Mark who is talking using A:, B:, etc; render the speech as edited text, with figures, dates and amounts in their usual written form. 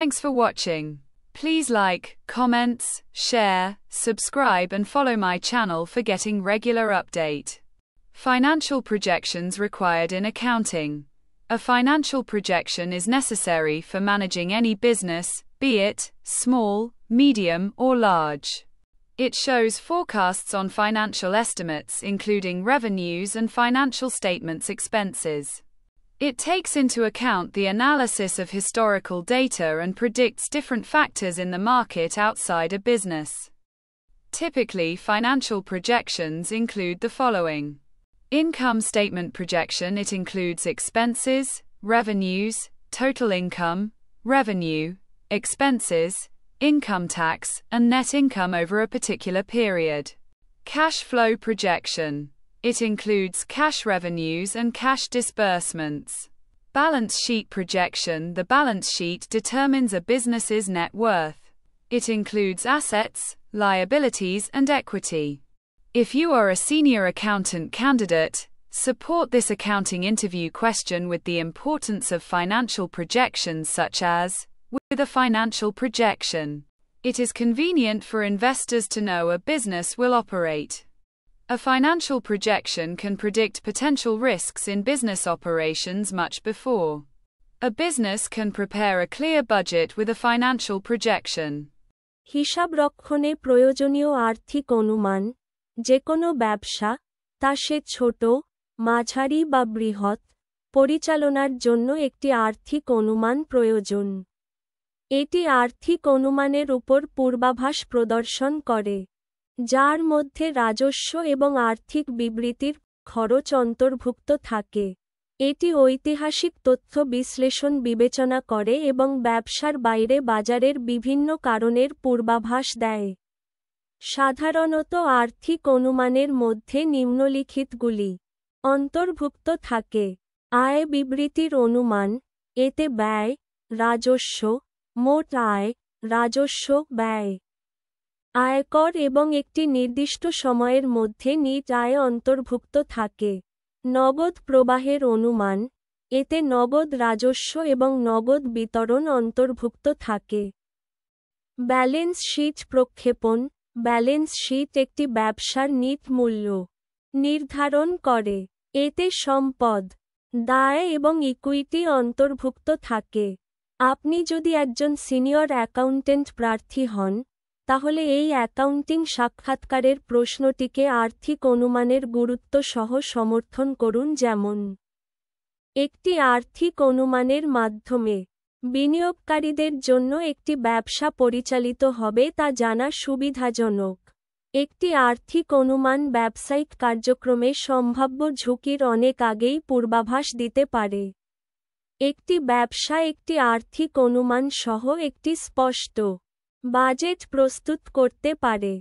A: Thanks for watching. Please like, comments, share, subscribe and follow my channel for getting regular update. Financial projections required in accounting. A financial projection is necessary for managing any business, be it small, medium, or large. It shows forecasts on financial estimates, including revenues and financial statements expenses. It takes into account the analysis of historical data and predicts different factors in the market outside a business. Typically, financial projections include the following. Income statement projection. It includes expenses, revenues, total income, revenue, expenses, income tax, and net income over a particular period. Cash flow projection. It includes cash revenues and cash disbursements. Balance sheet projection. The balance sheet determines a business's net worth. It includes assets, liabilities, and equity. If you are a senior accountant candidate, support this accounting interview question with the importance of financial projections, such as, with a financial projection, it is convenient for investors to know a business will operate. A financial projection can predict potential risks in business operations much before. A business can prepare a clear budget with a financial projection.
B: হিসাবরক্ষণে প্রয়োজনীয় আর্থিক অনুমান, যেকোনো ব্যবসা, তা সে ছোট, মাঝারি বা বৃহৎ, পরিচালনার জন্য একটি আর্থিক অনুমান প্রয়োজন। এটি আর্থিক অনুমানের উপর পূর্বাভাস প্রদর্শন করে, যার মধ্যে রাজস্ব এবং আর্থিক বিবৃতির খরচ অন্তর্ভুক্ত থাকে। এটি ঐতিহাসিক তথ্য বিশ্লেষণ বিবেচনা করে এবং ব্যবসার বাইরে বাজারের বিভিন্ন কারণের পূর্বাভাস দেয়। সাধারণত আর্থিক অনুমানের মধ্যে নিম্নলিখিতগুলি অন্তর্ভুক্ত থাকে: আয় বিবৃতির অনুমান, এতে ব্যয়, রাজস্ব, মোট আয়, রাজস্ব, ব্যয়, আয়কর এবং একটি নির্দিষ্ট সময়ের মধ্যে নিট আয় অন্তর্ভুক্ত থাকে। নগদ প্রবাহের অনুমান, এতে নগদ রাজস্ব এবং নগদ বিতরণ অন্তর্ভুক্ত থাকে। ব্যালেন্স শীট প্রক্ষেপণ। ব্যালেন্স শীট একটি ব্যবসার নিট মূল্য নির্ধারণ করে। এতে সম্পদ, দায় এবং ইকুইটি অন্তর্ভুক্ত থাকে। আপনি যদি একজন সিনিয়র অ্যাকাউন্ট্যান্ট প্রার্থী হন, তাহলে এই অ্যাকাউন্টিং সাক্ষাৎকারের প্রশ্নটিকে আর্থিক অনুমানের গুরুত্ব সহ সমর্থন করুন, যেমন একটি আর্থিক অনুমানের মাধ্যমে বিনিয়োগকারীদের জন্য একটি ব্যবসা পরিচালিত হবে তা জানা সুবিধাজনক। একটি আর্থিক অনুমান ব্যবসায়িক কার্যক্রমে সম্ভাব্য ঝুঁকির অনেক আগেই পূর্বাভাস দিতে পারে। একটি ব্যবসা একটি আর্থিক অনুমান সহ একটি স্পষ্ট বাজেট প্রস্তুত করতে পারে।